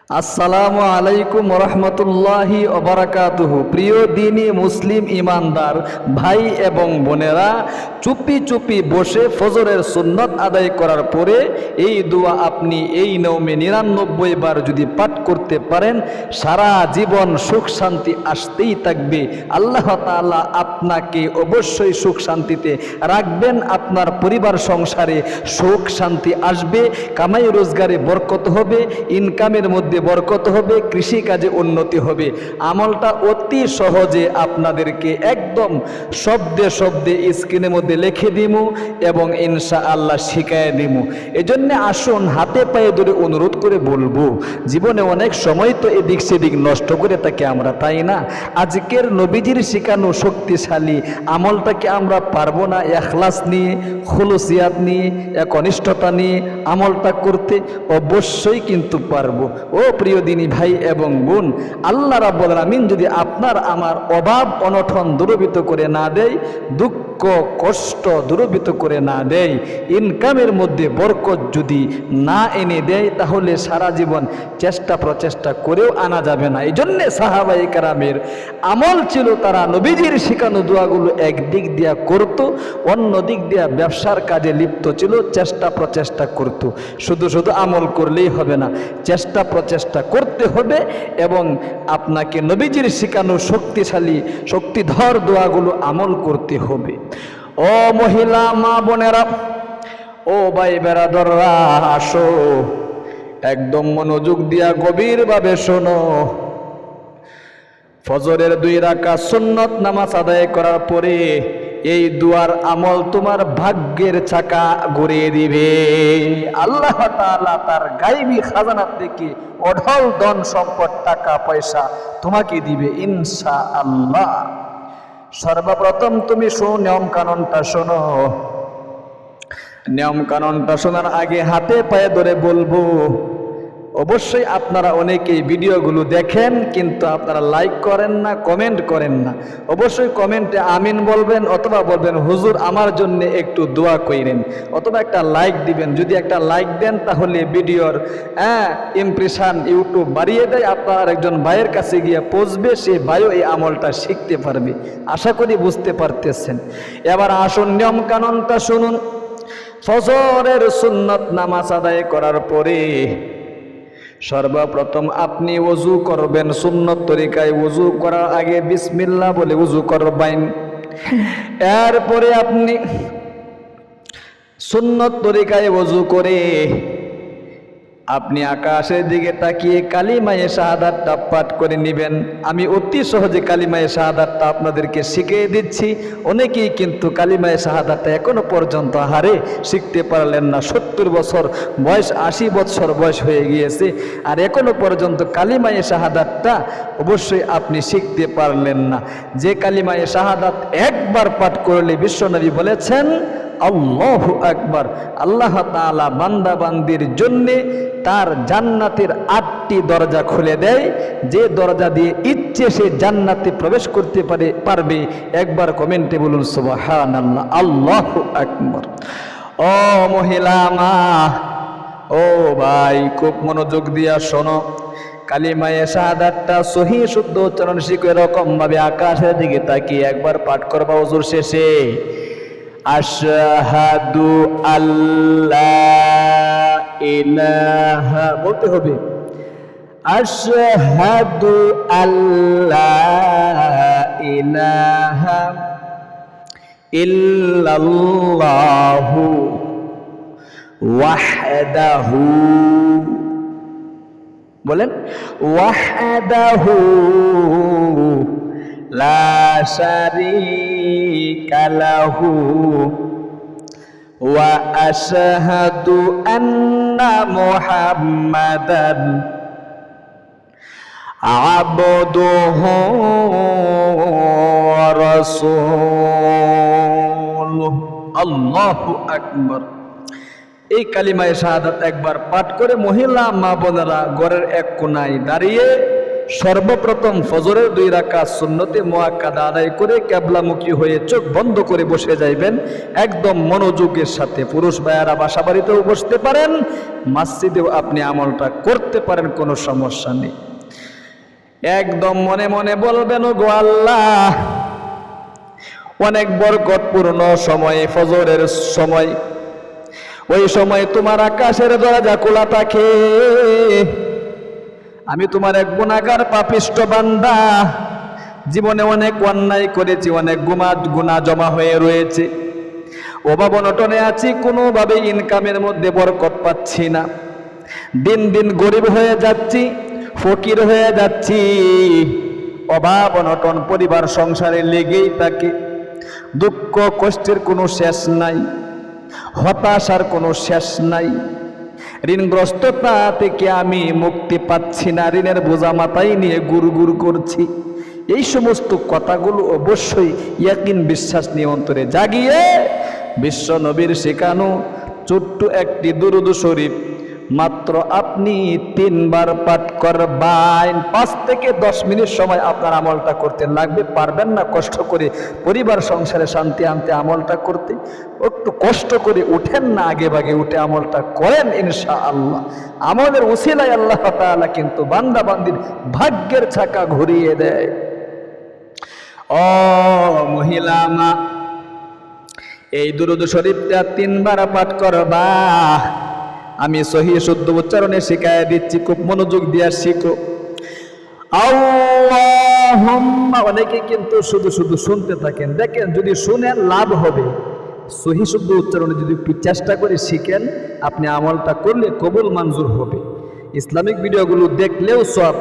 আসসালামু আলাইকুম রহমতুল্লাহি ওবারাকাতুহু। প্রিয় দিনী মুসলিম ইমানদার ভাই এবং বোনেরা, চুপি চুপি বসে ফজরের সুন্নত আদায় করার পরে এই দোয়া আপনি এই নিয়মে ৯৯ বার যদি পাঠ করতে পারেন, সারা জীবন সুখ শান্তি আসতেই থাকবে। আল্লাহ তাআলা আপনাকে অবশ্যই সুখ শান্তিতে রাখবেন, আপনার পরিবার সংসারে সুখ শান্তি আসবে, কামাই রোজগারে বরকত হবে, ইনকামের মধ্যে বরকত হবে, কৃষি কাজে উন্নতি হবে। আমলটা অতি সহজে আপনাদেরকে একদম শব্দে শব্দে স্ক্রিনের মধ্যে লিখে দিমু এবং ইনশাআল্লাহ শিখায় দিমু। এজন্য আসুন হাতে পায়ে ধরে অনুরোধ করে বলবো, জীবনে অনেক সময় তো এদিক সেদিক নষ্ট করে থাকি আমরা, তাই না? আজকের নবীজির শিখানো শক্তিশালী আমলটাকে আমরা পারবো না ইখলাস নিয়ে, খুলুসিয়াত নিয়ে, একনিষ্ঠতা নিয়ে আমলটা করতে? অবশ্যই কিন্তু পারবো। ও প্রিয় দিনী ভাই এবং বোন, আল্লাহ রাব্বুল আলামিন যদি আপনার আমার অভাব অনটন দূরীভূত করে না দেয়, দুঃখ কষ্ট দূরীভূত করে না দেয়, ইনকামের মধ্যে বরকত যদি না এনে দেয়, তাহলে সারা জীবন চেষ্টা প্রচেষ্টা করেও আনা যাবে না। এই জন্যে সাহাবায়ে কেরামের আমল ছিল, তারা নবীজির শিখানো দোয়াগুলো একদিক দিয়া করত, অন্য দিক দিয়া ব্যবসার কাজে লিপ্ত ছিল, চেষ্টা প্রচেষ্টা করত। শুধু শুধু আমল করলেই হবে না, চেষ্টা প্রচেষ্টা করতে হবে এবং আপনাকে নবীজির শিখানো শক্তিশালী শক্তিধর দোয়াগুলো আমল করতে হবে। ও মহিলা মা বোনেরা, ও ভাই বেরাদররা, আসো একদম মনোযোগ দিয়া গভীরভাবে শোনো। ফজরের ২ রাকাত সুন্নত নামাজ আদায় করার পরে এই দুয়ার আমল তোমার ভাগ্যের চাকা ঘুরিয়ে দিবে। আল্লাহ তাআলা তার গায়বী খাজানা থেকে অঢল ধন সম্পদ টাকা পয়সা তোমাকে দিবে ইনশাআল্লাহ। সর্বপ্রথম তুমি নিয়ম কানুনটা শোনো। নিয়ম কানুনটা শোনার আগে হাতে পায়ে ধরে বলবো, অবশ্যই আপনারা অনেকেই ভিডিওগুলো দেখেন কিন্তু আপনারা লাইক করেন না, কমেন্ট করেন না। অবশ্যই কমেন্টে আমিন বলবেন, অথবা বলবেন হুজুর আমার জন্য একটু দোয়া কইরেন, অথবা একটা লাইক দিবেন। যদি একটা লাইক দেন তাহলে ভিডিওর ইমপ্রেশন ইউটিউব বাড়িয়ে দেয়, আপনার একজন ভাইয়ের কাছে গিয়ে পৌঁছবে, সে ভাইও এই আমলটা শিখতে পারবে। আশা করি বুঝতে পারতেছেন। এবার আসুন নিয়ম কানুনটা শুনুন। ফজরের সুন্নত নামাজ আদায় করার পরে সর্বপ্রথম আপনি ওযু করবেন সুন্নত তরিকায়। ওযু করার আগে বিসমিল্লাহ বলে ওযু করবেন। এরপরে আপনি সুন্নত তরিকায় ওযু করে আপনি আকাশের দিকে তাকিয়ে কালিমায়ে শাহাদাতটা পাঠ করে নেবেন। আমি অতি সহজে কালিমায়ে শাহাদাতটা আপনাদেরকে শিখিয়ে দিচ্ছি। অনেকেই কিন্তু কালিমায়ে শাহাদাতটা এখনো পর্যন্ত শিখতে পারলেন না। ৭০ বছর বয়স, ৮০ বছর বয়স হয়ে গিয়েছে, আর এখনো পর্যন্ত কালিমায়ে শাহাদাতটা অবশ্যই আপনি শিখতে পারলেন না। যে কালিমায়ে শাহাদাত একবার পাঠ করলে বিশ্বনবী বলেছেন আল্লাহু আকবার, আল্লাহ তাআলা বান্দা বান্দির জন্যে তার জান্নাতের ৮টি দরজা খুলে দেয়। যে দরজা দিয়ে ইচ্ছে সে জান্নাতে প্রবেশ করতে পারবে। একবার কমেন্টে বলুন সুবহানাল্লাহ, আল্লাহু আকবার। ও মহিলা মা, ও ভাই, খুব মনোযোগ দিয়া শোনো। কালিমায়ে শাহাদাতটা সহিহ শুদ্ধ উচ্চারণ শিখে এরকম ভাবে আকাশের দিকে তাকিয়ে একবার পাঠ করবা ওযুর শেষে। আশহাদু আল্লাহ ইলাহা বলতে হবে। আশহাদু আল্লাহ ইলাহা ইল্লাল্লাহু ওয়াহদাহু, বলেন ওয়াহদাহু লা শারীকা লাহু ওয়া আশহাদু আন্না মুহাম্মাদান আবদুহু ওয়া রাসূলুহু। আল্লাহু আকবার। এই কালিমায়ে শাহাদাত একবার পাঠ করে মহিলা মা বোনেরা ঘরের এক কোনায় দাঁড়িয়ে সর্বপ্রথম ফজরের 2 রাকাত সুন্নতে মুআক্কাদা আদায় করে কিবলামুখী হয়ে চোখ বন্ধ করে বসে যাইবেন একদম মনোযোগের সাথে। পুরুষ ভাইয়ারা বাসা বাড়িতেও বসতে পারেন, মসজিদেও আপনি আমলটা করতে পারেন, কোনো সমস্যা নেই। একদম মনে মনে বলবেন, গো আল্লাহ, অনেক বরকতপূর্ণ সময় ফজরের সময়, ওই সময় তোমার আকাশের দরজা খোলা থাকে, আমি তোমার এক গুনাহগার পাপিষ্ঠ বান্দা, জীবনে অনেক অন্যায় করেছি, অনেক গুনাহ জমা হয়ে রয়েছে, অভাব অনটনে আছি, কোনোভাবে ইনকামের মধ্যে বরকত পাচ্ছি না, দিন দিন গরিব হয়ে যাচ্ছি, ফকির হয়ে যাচ্ছি, অভাব অনটন পরিবার সংসারে লেগেই থাকে, দুঃখ কষ্টের কোনো শেষ নাই, হতাশার কোনো শেষ নাই, ঋণগ্রস্ততা থেকে আমি মুক্তি পাচ্ছি না, ঋণের বোঝা মাথায় নিয়ে গুড়গুড় করছি। এই সমস্ত কথাগুলো অবশ্যই ইয়াকিন বিশ্বাস নিয়ে অন্তরে জাগিয়ে বিশ্ব নবীর শেখানো ছোট্ট একটি দুরূদ শরীফ মাত্র আপনি 3 বার পাঠ করবেন। 5 থেকে 10 মিনিট সময় আপনার আমলটা করতে লাগবে। পারবেন না কষ্ট করে পরিবার সংসারে শান্তি আনতে আমলটা করতে, একটু কষ্ট করে উঠেন না, আগে ভাগে উঠে আমলটা করেন, ইনশাআল্লাহ আমলের উসিলায় আল্লাহ তাআলা কিন্তু বান্দা বান্দির ভাগ্যের চাকা ঘুরিয়ে দেয়। ও মহিলা মা, এই দুরূদ শরীফটা 3 বার পাঠ করবা। আমি সহিহ শুদ্ধ উচ্চারণে শিখায় দিচ্ছি, খুব মনোযোগ দিয়ে শিখো। আল্লাহুম্মা, অনেকে কিন্তু শুধু শুধু শুনতে থাকেন, দেখেন যদি শুনেন লাভ হবে। সহিহ শুদ্ধ উচ্চারণে যদি একটু চেষ্টা করে শিখেন, আপনি আমলটা করলে কবুল মঞ্জুর হবে। ইসলামিক ভিডিওগুলো দেখলেও সব,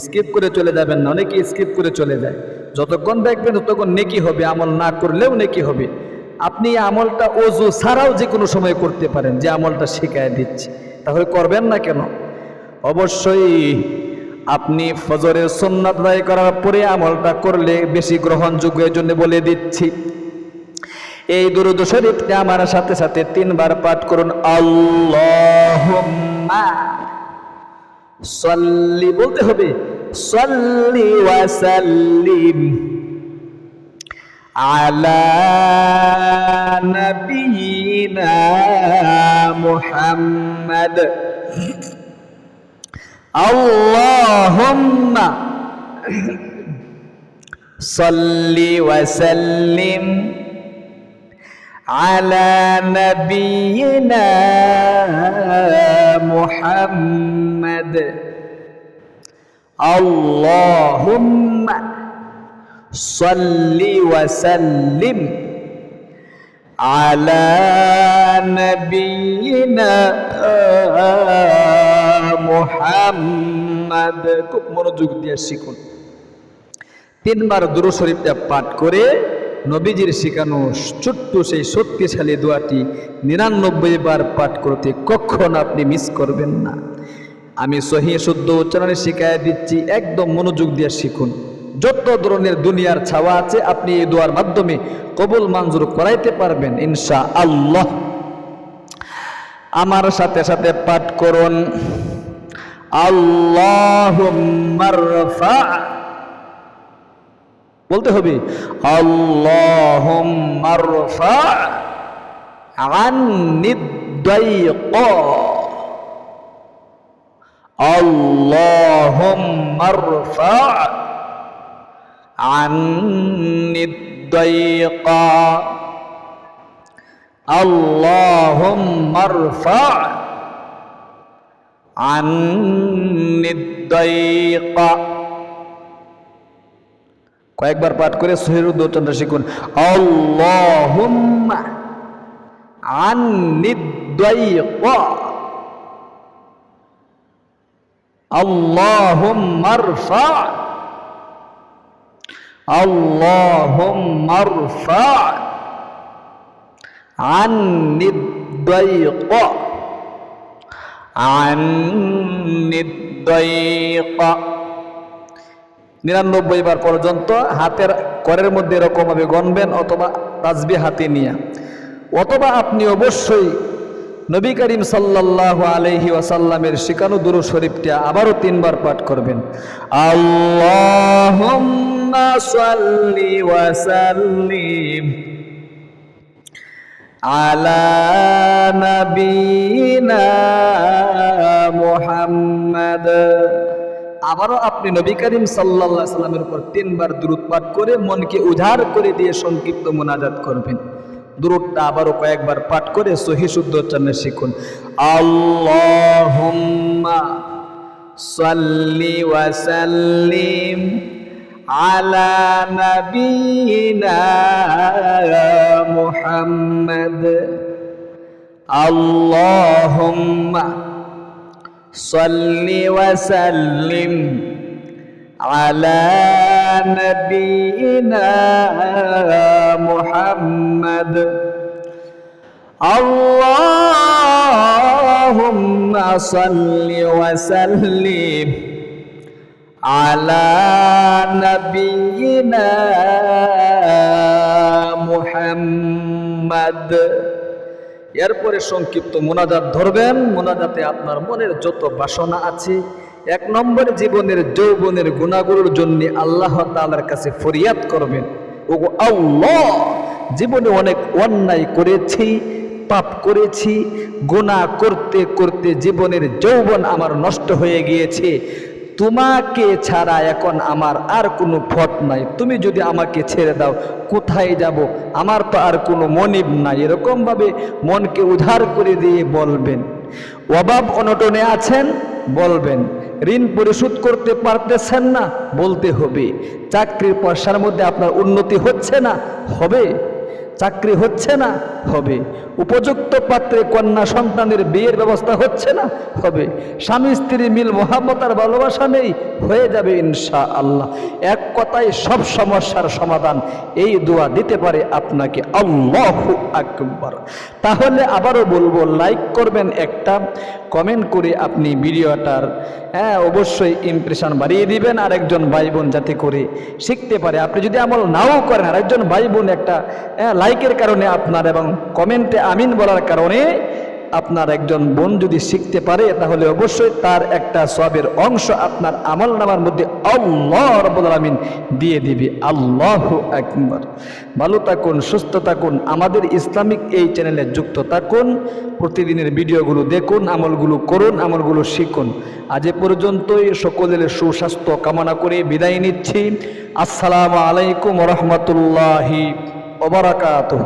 স্কিপ করে চলে যাবেন না, অনেকে স্কিপ করে চলে যায়। যতক্ষণ দেখবেন ততক্ষণ নেকি হবে, আমল না করলেও নেকি হবে। আপনি আমলটা ওযু ছাড়াও যে কোনো সময় করতে পারেন, যে আমলটা শেখায় দিচ্ছি, তাহলে করবেন না কেন? অবশ্যই আপনি ফজরের সুন্নাত আদায় করার পরে আমলটা করলে বেশি গ্রহণযোগ্য, এর জন্য বলে দিচ্ছি। এই দুরূদ শরীফটা আমার সাথে সাথে 3 বার পাঠ করুন। আল্লাহুম্মা সাল্লি, বলতে হবে সাল্লি ওয়া সাল্লিম আলা নবিয়িনা মুহাম্মদ। আল্লাহুম্মা সাল্লি ওয়া সাল্লিম আলা নবিয়িনা মুহাম্মদ। আল্লাহুম্মা সাল্লি ওয়া সাল্লিম আলা নবিয়িনা মুহাম্মদ। খুব মনোযোগ দিয়ে শিখুন। 3 বার দুরূদ শরীফটা পাঠ করে নবীজির শেখানো ছোট্ট সেই শক্তিশালী দোয়াটি 99 বার পাঠ করতে কখনো আপনি মিস করবেন না। আমি সহিহ শুদ্ধ উচ্চারণে শিখায় দিচ্ছি, একদম মনোযোগ দিয়ে শিখুন। যত ধরনের দুনিয়ার ছাওয়া আছে আপনি এই দোয়ার মাধ্যমে কবুল মঞ্জুর করাইতে পারবেন ইনশাআল্লাহ। আমার সাথে সাথে পাঠ করুন। আল্লাহুম্মা রফা, বলতে হবে আল্লাহুম্মা রফা আন্নি দাইক। আল্লাহুম্মা রফা আন্নি দাইক। আল্লাহুম্মা রফা আন্নি দাইক। কয়েকবার পাঠ করে সহিহ উচ্চারণটা শিখুন। আল্লাহুম্মা আন্নি দাইক। আল্লাহুম্মা রফা। আল্লাহুম্মা রফা আন্নি দাইক। আন্নি দাইক। 99 বার পর্যন্ত হাতের করের মধ্যে এরকম ভাবে গণবেন, অথবা তাসবিহ হাতে নিয়ে, অথবা আপনি অবশ্যই নবী করিম সাল্লাল্লাহু আলাইহি ওয়াসাল্লামের শিখানো দুরূদ শরীফটা আবারও 3 বার পাঠ করবেন। আল্লাহুম্মা সাল্লি ওয়া সাল্লিম আলা নবিয়িনা মুহাম্মদ। আবারও আপনি নবী করিম সাল্লাল্লাহু আলাইহি ওয়াসাল্লামের উপর 3 বার দুরূদ পাঠ করে মনকে উজাড় করে দিয়ে সংক্ষিপ্ত মুনাজাত করবেন। দুরূদটা আবারও কয়েকবার পাঠ করে সহিহ শুদ্ধ উচ্চারণে শিখুন। আল্লাহুম্মা সাল্লি ওয়া সাল্লিম আলা নবিয়িনা মুহাম্মদ। আল্লাহুম্মা সাল্লি ওয়া সাল্লিম আলা নবিয়িনা মুহাম্মদ। আল্লাহুম্মা সাল্লি ওয়া সাল্লিম আলা নবিয়িনা মুহাম্মদ। এরপরে সংক্ষিপ্ত মুনাজাত ধরবেন। মুনাজাতে আপনার মনের যত বাসনা আছে, 1 নম্বর জীবনের যৌবনের গুনাহগুলোর জন্য আল্লাহ তাআলার কাছে ফরিয়াদ করবেন। ওগো আল্লাহ, জীবনে অনেক অন্যায় করেছি, পাপ করেছি, গুনাহ করতে করতে জীবনের যৌবন আমার নষ্ট হয়ে গিয়েছে। তোমাকে ছাড়া এখন আমার আর কোনো পথ নাই। তুমি যদি আমাকে ছেড়ে দাও কোথায় যাব? আমার তো আর কোনো মনিব নাই। এরকম ভাবে মনকে উদ্ধার করে দিয়ে বলবেন। অভাব অনটনে আছেন, বলবেন। ঋণ পরিশোধ করতে পারতেছেন না, বলতে হবে। চাকরির পয়সার মধ্যে আপনার উন্নতি হচ্ছে না, হবে। চাকরি হচ্ছে না, হবে। উপযুক্ত পাত্রে কন্যা সন্তানের বিয়ের ব্যবস্থা হচ্ছে না, হবে। স্বামী স্ত্রী মিল মোহাব্বত আর ভালোবাসা নেই, হয়ে যাবে ইনশাআল্লাহ। এক কথায় সব সমস্যার সমাধান এই দোয়া দিতে পারে আপনাকে। আল্লাহু আকবার। তাহলে আবারও বলবো, লাইক করবেন একটা, কমেন্ট করে আপনি ভিডিওটার অবশ্যই ইমপ্রেশন বাড়িয়ে দিবেন আরেকজন ভাই বোন যাতে করে শিখতে পারে। আপনি যদি আমল নাও করেন, আরেকজন ভাই বোন একটা লাইকের কারণে আপনার এবং কমেন্টে আমিন বলার কারণে আপনার একজন বোন যদি শিখতে পারে, তাহলে অবশ্যই তার একটা সওয়াবের অংশ আপনার আমল নামার মধ্যে আল্লাহ রাব্বুল আলামিন দিয়ে দিবে। আল্লাহু আকবার। ভালো থাকুন, সুস্থ থাকুন, আমাদের ইসলামিক এই চ্যানেলে যুক্ত থাকুন। প্রতিদিনের ভিডিওগুলো দেখুন, আমলগুলো করুন, আমলগুলো শিখুন। আজ এ পর্যন্তই। সকলের সুস্বাস্থ্য কামনা করে বিদায় নিচ্ছি। আসসালামু আলাইকুম ওয়া রাহমাতুল্লাহি ওয়া বারাকাতুহু।